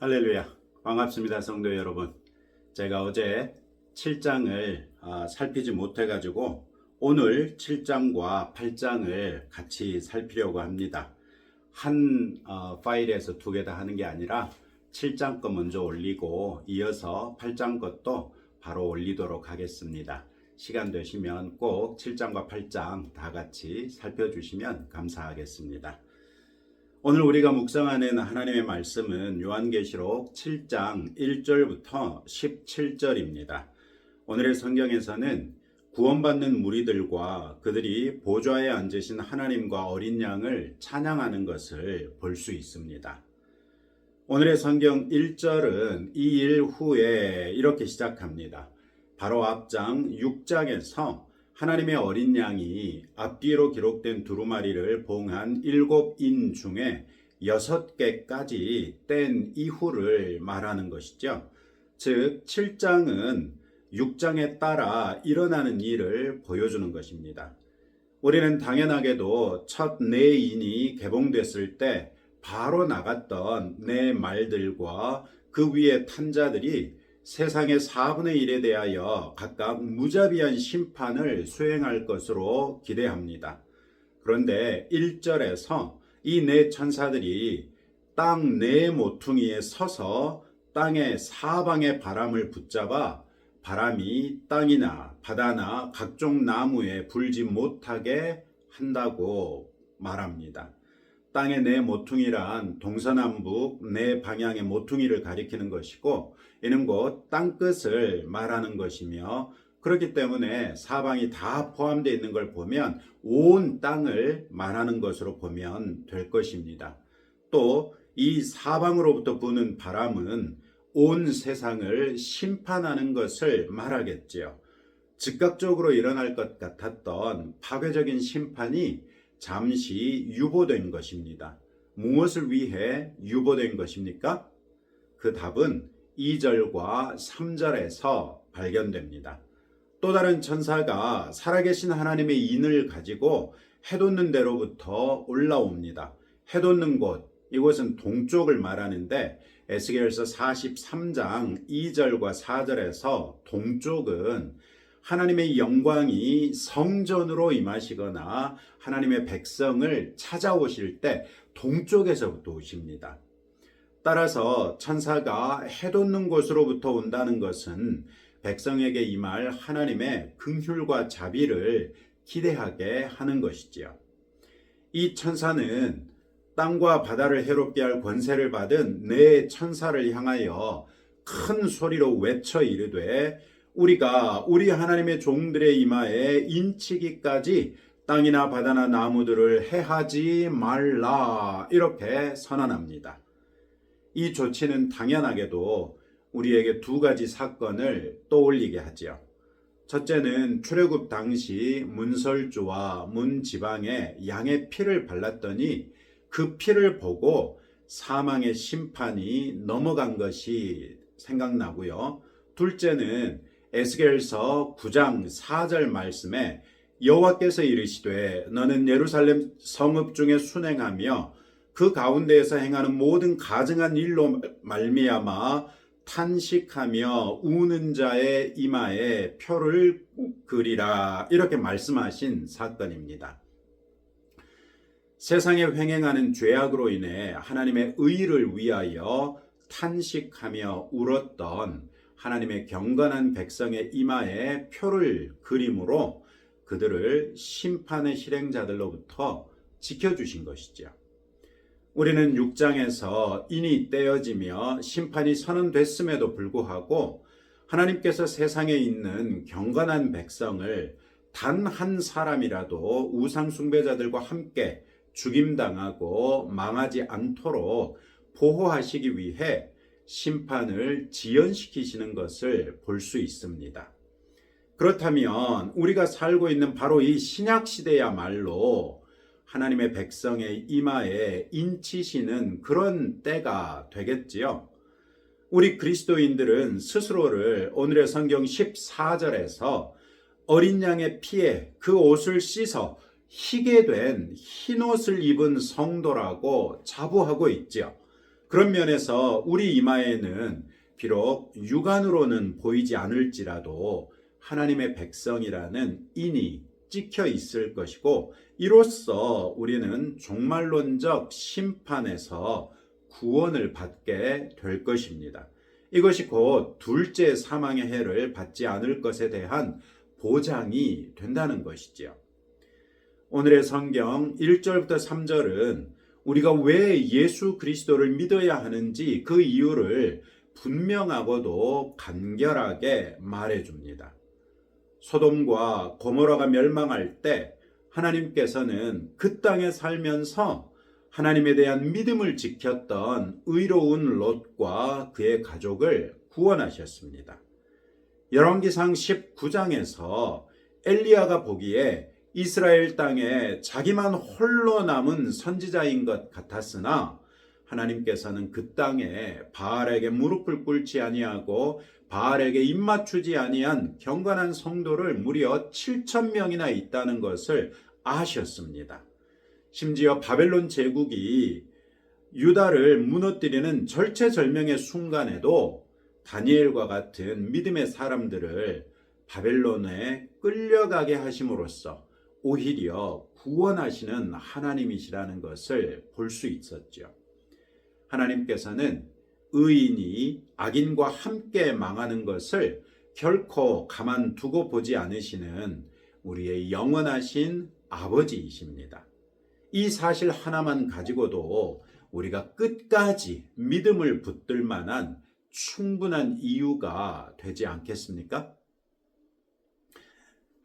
할렐루야. 반갑습니다, 성도 여러분. 제가 어제 7장을 살피지 못해가지고 오늘 7장과 8장을 같이 살피려고 합니다. 한 파일에서 두 개 다 하는 게 아니라 7장 거 먼저 올리고 이어서 8장 것도 바로 올리도록 하겠습니다. 시간 되시면 꼭 7장과 8장 다 같이 살펴주시면 감사하겠습니다. 오늘 우리가 묵상하는 하나님의 말씀은 요한계시록 7장 1절부터 17절입니다. 오늘의 성경에서는 구원받는 무리들과 그들이 보좌에 앉으신 하나님과 어린 양을 찬양하는 것을 볼 수 있습니다. 오늘의 성경 1절은 이 일 후에 이렇게 시작합니다. 바로 앞장 6장에서 하나님의 어린 양이 앞뒤로 기록된 두루마리를 봉한 7인 중에 6개까지 뗀 이후를 말하는 것이죠. 즉 7장은 6장에 따라 일어나는 일을 보여주는 것입니다. 우리는 당연하게도 첫 네 인이 개봉됐을 때 바로 나갔던 네 말들과 그 위에 탄 자들이 세상의 4분의 1에 대하여 각각 무자비한 심판을 수행할 것으로 기대합니다. 그런데 1절에서 이 네 천사들이 땅 네 모퉁이에 서서 땅의 사방의 바람을 붙잡아 바람이 땅이나 바다나 각종 나무에 불지 못하게 한다고 말합니다. 땅의 네 모퉁이란 동서남북 네 방향의 모퉁이를 가리키는 것이고 이는 곧 땅끝을 말하는 것이며 그렇기 때문에 사방이 다 포함되어 있는 걸 보면 온 땅을 말하는 것으로 보면 될 것입니다. 또 이 사방으로부터 부는 바람은 온 세상을 심판하는 것을 말하겠지요. 즉각적으로 일어날 것 같았던 파괴적인 심판이 잠시 유보된 것입니다. 무엇을 위해 유보된 것입니까? 그 답은 2절과 3절에서 발견됩니다. 또 다른 천사가 살아계신 하나님의 인을 가지고 해돋는 데로부터 올라옵니다. 해돋는 곳, 이곳은 동쪽을 말하는데 에스겔서 43장 2절과 4절에서 동쪽은 하나님의 영광이 성전으로 임하시거나 하나님의 백성을 찾아오실 때 동쪽에서부터 오십니다. 따라서 천사가 해돋는 곳으로부터 온다는 것은 백성에게 임할 하나님의 긍휼과 자비를 기대하게 하는 것이지요. 이 천사는 땅과 바다를 해롭게 할 권세를 받은 네 천사를 향하여 큰 소리로 외쳐 이르되 우리가 우리 하나님의 종들의 이마에 인치기까지 땅이나 바다나 나무들을 해하지 말라 이렇게 선언합니다. 이 조치는 당연하게도 우리에게 두 가지 사건을 떠올리게 하지요. 첫째는 출애굽 당시 문설주와 문지방에 양의 피를 발랐더니 그 피를 보고 사망의 심판이 넘어간 것이 생각나고요. 둘째는 에스겔서 9장 4절 말씀에 여호와께서 이르시되 너는 예루살렘 성읍 중에 순행하며 그 가운데에서 행하는 모든 가증한 일로 말미암아 탄식하며 우는 자의 이마에 표를 그리라 이렇게 말씀하신 사건입니다. 세상에 횡행하는 죄악으로 인해 하나님의 의를 위하여 탄식하며 울었던 하나님의 경건한 백성의 이마에 표를 그림으로 그들을 심판의 실행자들로부터 지켜주신 것이죠. 우리는 6장에서 인이 떼어지며 심판이 선언됐음에도 불구하고 하나님께서 세상에 있는 경건한 백성을 단 한 사람이라도 우상 숭배자들과 함께 죽임당하고 망하지 않도록 보호하시기 위해 심판을 지연시키시는 것을 볼 수 있습니다. 그렇다면 우리가 살고 있는 바로 이 신약시대야말로 하나님의 백성의 이마에 인치시는 그런 때가 되겠지요. 우리 그리스도인들은 스스로를 오늘의 성경 14절에서 어린 양의 피에 그 옷을 씻어 희게 된 흰옷을 입은 성도라고 자부하고 있죠. 그런 면에서 우리 이마에는 비록 육안으로는 보이지 않을지라도 하나님의 백성이라는 인이 찍혀 있을 것이고, 이로써 우리는 종말론적 심판에서 구원을 받게 될 것입니다. 이것이 곧 둘째 사망의 해를 받지 않을 것에 대한 보장이 된다는 것이지요. 오늘의 성경 1절부터 3절은 우리가 왜 예수 그리스도를 믿어야 하는지 그 이유를 분명하고도 간결하게 말해줍니다. 소돔과 고모라가 멸망할 때 하나님께서는 그 땅에 살면서 하나님에 대한 믿음을 지켰던 의로운 롯과 그의 가족을 구원하셨습니다. 열왕기상 19장에서 엘리야가 보기에 이스라엘 땅에 자기만 홀로 남은 선지자인 것 같았으나 하나님께서는 그 땅에 바알에게 무릎을 꿇지 아니하고 바알에게 입맞추지 아니한 경건한 성도를 무려 7,000명이나 있다는 것을 아셨습니다. 심지어 바벨론 제국이 유다를 무너뜨리는 절체절명의 순간에도 다니엘과 같은 믿음의 사람들을 바벨론에 끌려가게 하심으로써 오히려 구원하시는 하나님이시라는 것을 볼 수 있었죠. 하나님께서는 의인이 악인과 함께 망하는 것을 결코 가만두고 보지 않으시는 우리의 영원하신 아버지이십니다. 이 사실 하나만 가지고도 우리가 끝까지 믿음을 붙들 만한 충분한 이유가 되지 않겠습니까?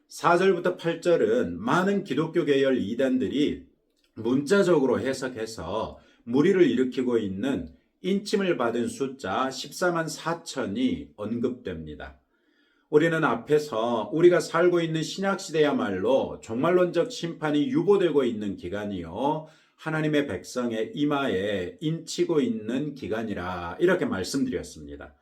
4절부터 8절은 많은 기독교 계열 이단들이 문자적으로 해석해서 무리를 일으키고 있는 인침을 받은 숫자 14만 4천이 언급됩니다. 우리는 앞에서 우리가 살고 있는 신약시대야말로 종말론적 심판이 유보되고 있는 기간이요 하나님의 백성의 이마에 인치고 있는 기간이라 이렇게 말씀드렸습니다.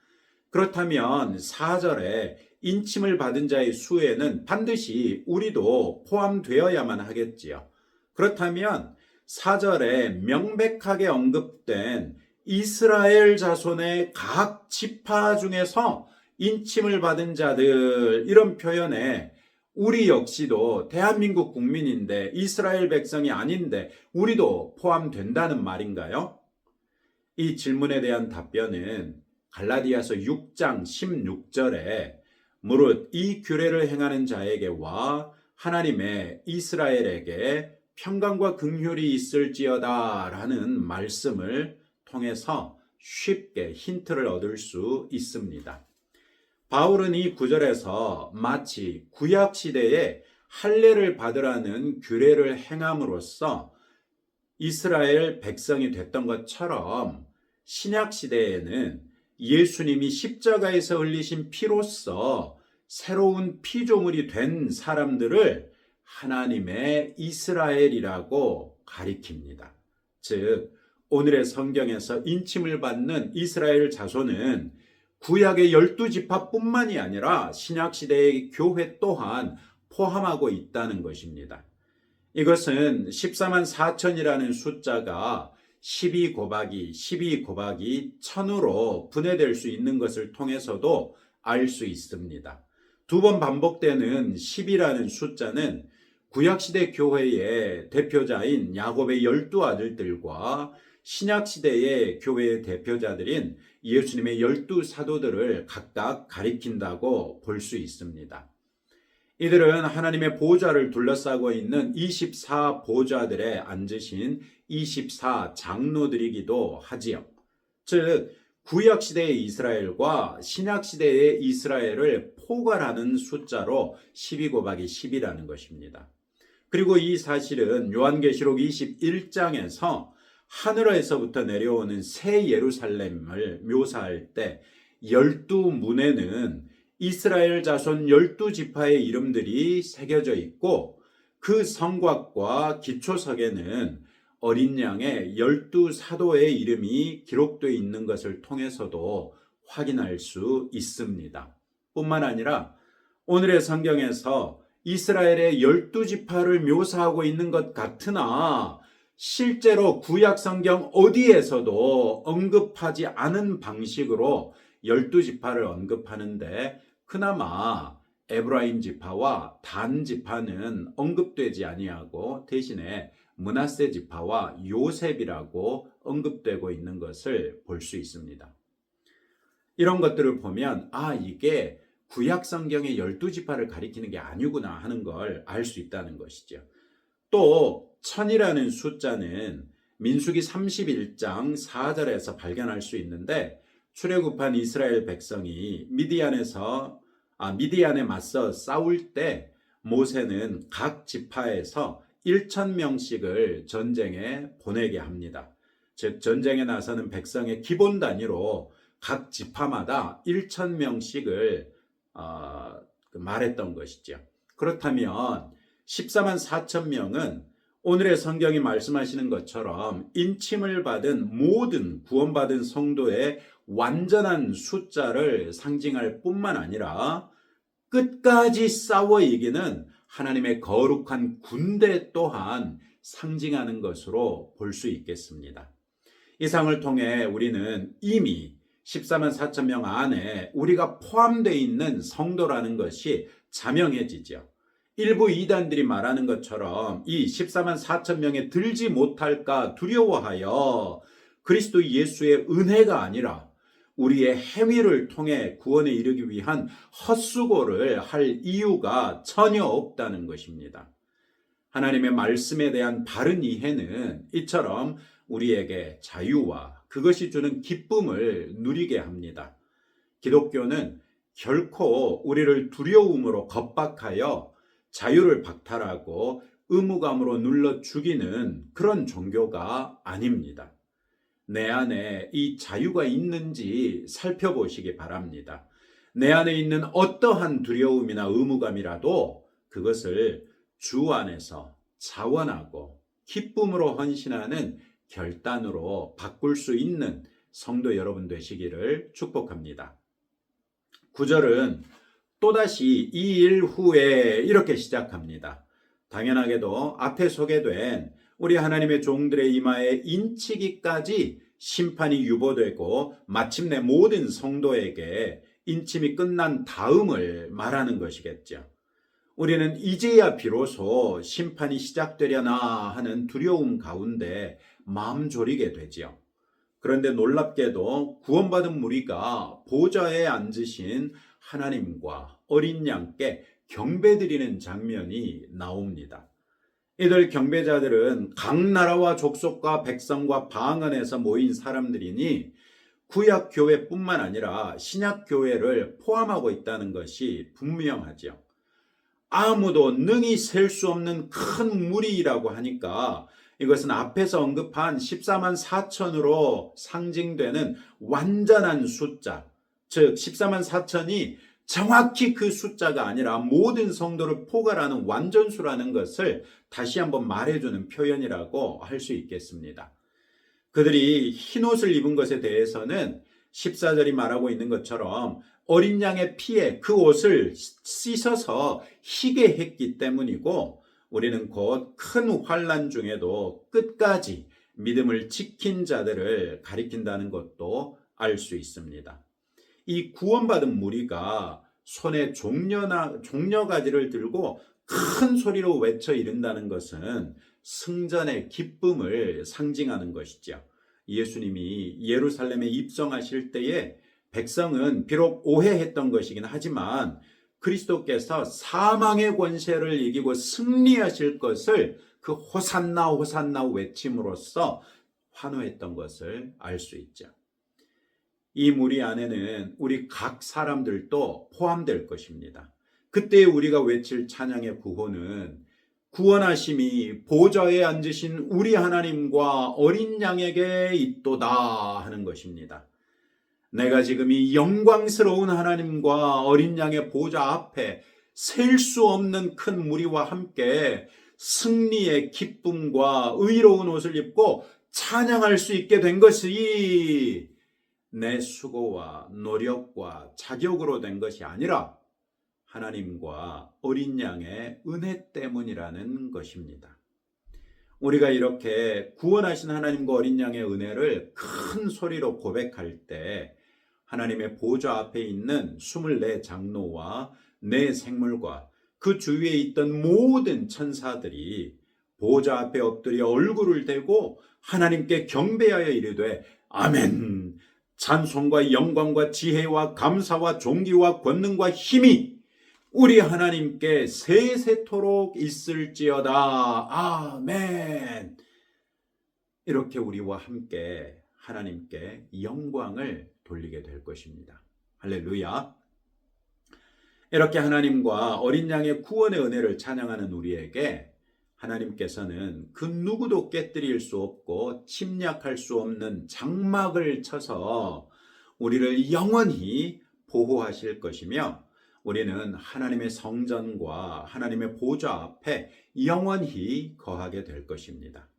그렇다면 4절에 인침을 받은 자의 수에는 반드시 우리도 포함되어야만 하겠지요. 그렇다면 4절에 명백하게 언급된 이스라엘 자손의 각 지파 중에서 인침을 받은 자들, 이런 표현에 우리 역시도 대한민국 국민인데 이스라엘 백성이 아닌데 우리도 포함된다는 말인가요? 이 질문에 대한 답변은 갈라디아서 6장 16절에 무릇 이 규례를 행하는 자에게와 하나님의 이스라엘에게 평강과 긍휼이 있을지어다 라는 말씀을 통해서 쉽게 힌트를 얻을 수 있습니다. 바울은 이 구절에서 마치 구약시대에 할례를 받으라는 규례를 행함으로써 이스라엘 백성이 됐던 것처럼 신약시대에는 예수님이 십자가에서 흘리신 피로써 새로운 피조물이 된 사람들을 하나님의 이스라엘이라고 가리킵니다. 즉, 오늘의 성경에서 인침을 받는 이스라엘 자손은 구약의 12지파뿐만이 아니라 신약시대의 교회 또한 포함하고 있다는 것입니다. 이것은 14만 4천이라는 숫자가 12 곱하기 12 곱하기 1000으로 분해될 수 있는 것을 통해서도 알 수 있습니다. 두 번 반복되는 10이라는 숫자는 구약시대 교회의 대표자인 야곱의 12아들들과 신약시대의 교회의 대표자들인 예수님의 12사도들을 각각 가리킨다고 볼 수 있습니다. 이들은 하나님의 보좌를 둘러싸고 있는 24보좌들에 앉으신 24장로들이기도 하지요. 즉, 구약시대의 이스라엘과 신약시대의 이스라엘을 포괄하는 숫자로 12 곱하기 10이라는 것입니다. 그리고 이 사실은 요한계시록 21장에서 하늘에서부터 내려오는 새 예루살렘을 묘사할 때 12문에는 이스라엘 자손 12지파의 이름들이 새겨져 있고 그 성곽과 기초석에는 어린 양의 12사도의 이름이 기록되어 있는 것을 통해서도 확인할 수 있습니다. 뿐만 아니라 오늘의 성경에서 이스라엘의 12지파를 묘사하고 있는 것 같으나 실제로 구약 성경 어디에서도 언급하지 않은 방식으로 12지파를 언급하는데 그나마 에브라임 지파와 단 지파는 언급되지 아니하고 대신에 므낫세 지파와 요셉이라고 언급되고 있는 것을 볼 수 있습니다. 이런 것들을 보면 이게 구약 성경의 12지파를 가리키는 게 아니구나 하는 걸 알 수 있다는 것이죠. 또 천이라는 숫자는 민수기 31장 4절에서 발견할 수 있는데 출애굽한 이스라엘 백성이 미디안에 맞서 싸울 때 모세는 각 지파에서 1,000명씩을 전쟁에 보내게 합니다. 즉 전쟁에 나서는 백성의 기본 단위로 각 지파마다 1,000명씩을 말했던 것이죠. 그렇다면 14만 4천 명은 오늘의 성경이 말씀하시는 것처럼 인침을 받은 모든 구원받은 성도의 완전한 숫자를 상징할 뿐만 아니라 끝까지 싸워 이기는 하나님의 거룩한 군대 또한 상징하는 것으로 볼 수 있겠습니다. 이 상을 통해 우리는 이미 14만 4천 명 안에 우리가 포함되어 있는 성도라는 것이 자명해지죠. 일부 이단들이 말하는 것처럼 이 14만 4천 명에 들지 못할까 두려워하여 그리스도 예수의 은혜가 아니라 우리의 행위를 통해 구원에 이르기 위한 헛수고를 할 이유가 전혀 없다는 것입니다. 하나님의 말씀에 대한 바른 이해는 이처럼 우리에게 자유와 그것이 주는 기쁨을 누리게 합니다. 기독교는 결코 우리를 두려움으로 겁박하여 자유를 박탈하고 의무감으로 눌러 죽이는 그런 종교가 아닙니다. 내 안에 이 자유가 있는지 살펴보시기 바랍니다. 내 안에 있는 어떠한 두려움이나 의무감이라도 그것을 주 안에서 자원하고 기쁨으로 헌신하는 결단으로 바꿀 수 있는 성도 여러분 되시기를 축복합니다. 9절은 또다시 이 일 후에 이렇게 시작합니다. 당연하게도 앞에 소개된 우리 하나님의 종들의 이마에 인치기까지 심판이 유보되고 마침내 모든 성도에게 인침이 끝난 다음을 말하는 것이겠죠. 우리는 이제야 비로소 심판이 시작되려나 하는 두려움 가운데 마음 졸이게 되지요. 그런데 놀랍게도 구원받은 무리가 보좌에 앉으신 하나님과 어린 양께 경배드리는 장면이 나옵니다. 이들 경배자들은 각 나라와 족속과 백성과 방언에서 모인 사람들이니 구약 교회뿐만 아니라 신약 교회를 포함하고 있다는 것이 분명하죠. 아무도 능히 셀 수 없는 큰 무리라고 하니까 이것은 앞에서 언급한 14만 4천으로 상징되는 완전한 숫자, 즉 14만 4천이 정확히 그 숫자가 아니라 모든 성도를 포괄하는 완전수라는 것을 다시 한번 말해주는 표현이라고 할 수 있겠습니다. 그들이 흰옷을 입은 것에 대해서는 14절이 말하고 있는 것처럼 어린 양의 피에 그 옷을 씻어서 희게 했기 때문이고 우리는 곧 큰 환난 중에도 끝까지 믿음을 지킨 자들을 가리킨다는 것도 알 수 있습니다. 이 구원받은 무리가 손에 종려가지를 들고 큰 소리로 외쳐 이른다는 것은 승전의 기쁨을 상징하는 것이죠. 예수님이 예루살렘에 입성하실 때에 백성은 비록 오해했던 것이긴 하지만 그리스도께서 사망의 권세를 이기고 승리하실 것을 그 호산나 호산나 외침으로써 환호했던 것을 알 수 있죠. 이 무리 안에는 우리 각 사람들도 포함될 것입니다. 그때 우리가 외칠 찬양의 구호는 구원하심이 보좌에 앉으신 우리 하나님과 어린 양에게 있도다 하는 것입니다. 내가 지금 이 영광스러운 하나님과 어린 양의 보좌 앞에 셀 수 없는 큰 무리와 함께 승리의 기쁨과 의로운 옷을 입고 찬양할 수 있게 된 것이 내 수고와 노력과 자격으로 된 것이 아니라 하나님과 어린 양의 은혜 때문이라는 것입니다. 우리가 이렇게 구원하신 하나님과 어린 양의 은혜를 큰 소리로 고백할 때 하나님의 보좌 앞에 있는 24 장로와 네 생물과 그 주위에 있던 모든 천사들이 보좌 앞에 엎드려 얼굴을 대고 하나님께 경배하여 이르되 아멘. 찬송과 영광과 지혜와 감사와 존귀와 권능과 힘이 우리 하나님께 세세토록 있을지어다. 아멘. 이렇게 우리와 함께 하나님께 영광을 돌리게 될 것입니다. 할렐루야. 이렇게 하나님과 어린 양의 구원의 은혜를 찬양하는 우리에게 하나님께서는 그 누구도 깨뜨릴 수 없고 침략할 수 없는 장막을 쳐서 우리를 영원히 보호하실 것이며 우리는 하나님의 성전과 하나님의 보좌 앞에 영원히 거하게 될 것입니다.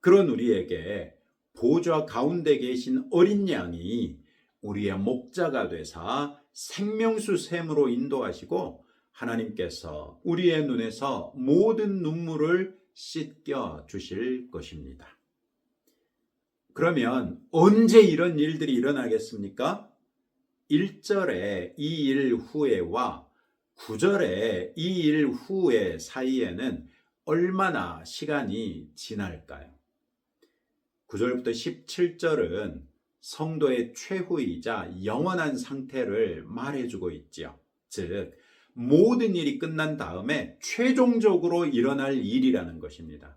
그런 우리에게 보좌 가운데 계신 어린 양이 우리의 목자가 되사 생명수 샘으로 인도하시고 하나님께서 우리의 눈에서 모든 눈물을 씻겨 주실 것입니다. 그러면 언제 이런 일들이 일어나겠습니까? 1절에 이 일 후에와 9절에 이 일 후에 사이에는 얼마나 시간이 지날까요? 9절부터 17절은 성도의 최후이자 영원한 상태를 말해주고 있지요. 즉 모든 일이 끝난 다음에 최종적으로 일어날 일이라는 것입니다.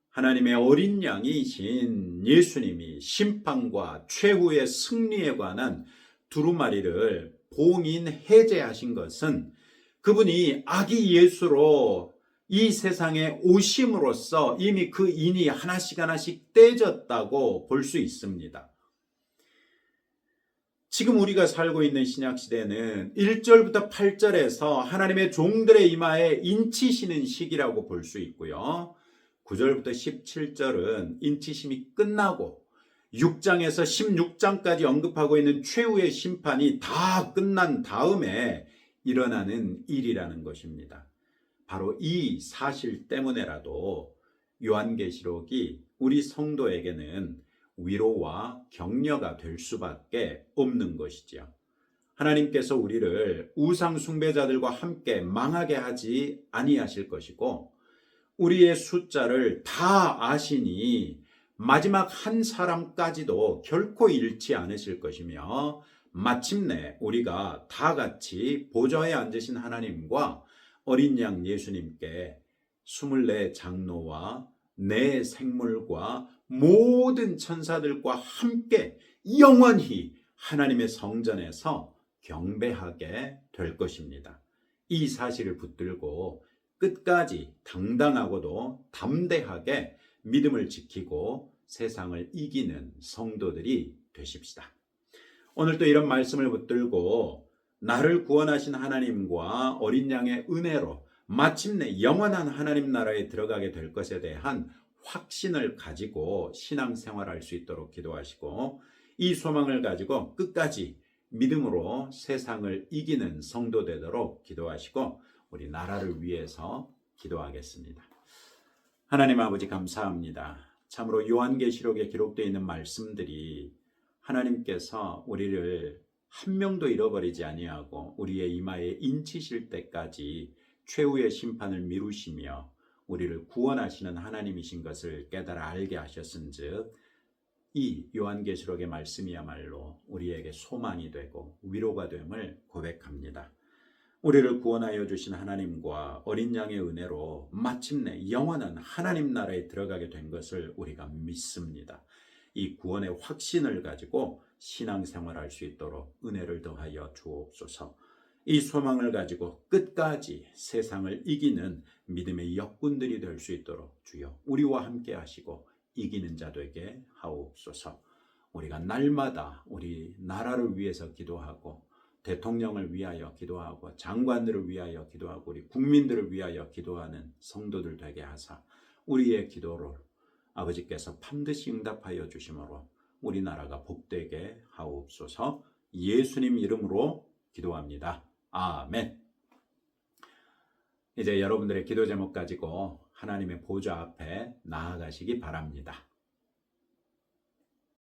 하나님의 어린 양이신 예수님이 심판과 최후의 승리에 관한 두루마리를 봉인 해제하신 것은 그분이 아기 예수로 이 세상에 오심으로써 이미 그 인이 하나씩 하나씩 떼졌다고 볼 수 있습니다. 지금 우리가 살고 있는 신약시대는 1절부터 8절에서 하나님의 종들의 이마에 인치시는 시기라고 볼 수 있고요. 9절부터 17절은 인치심이 끝나고 6장에서 16장까지 언급하고 있는 최후의 심판이 다 끝난 다음에 일어나는 일이라는 것입니다. 바로 이 사실 때문에라도 요한계시록이 우리 성도에게는 위로와 격려가 될 수밖에 없는 것이지요. 하나님께서 우리를 우상 숭배자들과 함께 망하게 하지 아니하실 것이고 우리의 숫자를 다 아시니 마지막 한 사람까지도 결코 잃지 않으실 것이며 마침내 우리가 다 같이 보좌에 앉으신 하나님과 어린 양 예수님께 24 장로와 네 생물과 모든 천사들과 함께 영원히 하나님의 성전에서 경배하게 될 것입니다. 이 사실을 붙들고 끝까지 당당하고도 담대하게 믿음을 지키고 세상을 이기는 성도들이 되십시다. 오늘도 이런 말씀을 붙들고 나를 구원하신 하나님과 어린 양의 은혜로 마침내 영원한 하나님 나라에 들어가게 될 것에 대한 확신을 가지고 신앙생활할 수 있도록 기도하시고 이 소망을 가지고 끝까지 믿음으로 세상을 이기는 성도 되도록 기도하시고 우리 나라를 위해서 기도하겠습니다. 하나님 아버지 감사합니다. 참으로 요한계시록에 기록되어 있는 말씀들이 하나님께서 우리를 한 명도 잃어버리지 아니하고 우리의 이마에 인치실 때까지 최후의 심판을 미루시며 우리를 구원하시는 하나님이신 것을 깨달아 알게 하셨은즉 이 요한계시록의 말씀이야말로 우리에게 소망이 되고 위로가 됨을 고백합니다. 우리를 구원하여 주신 하나님과 어린 양의 은혜로 마침내 영원한 하나님 나라에 들어가게 된 것을 우리가 믿습니다. 이 구원의 확신을 가지고 신앙생활할 수 있도록 은혜를 더하여 주옵소서. 이 소망을 가지고 끝까지 세상을 이기는 믿음의 역군들이 될 수 있도록 주여 우리와 함께 하시고 이기는 자 되게 하옵소서. 우리가 날마다 우리 나라를 위해서 기도하고 대통령을 위하여 기도하고 장관들을 위하여 기도하고 우리 국민들을 위하여 기도하는 성도들 되게 하사 우리의 기도를 아버지께서 반드시 응답하여 주심으로 우리나라가 복되게 하옵소서. 예수님 이름으로 기도합니다. 아멘. 이제 여러분들의 기도 제목 가지고 하나님의 보좌 앞에 나아가시기 바랍니다.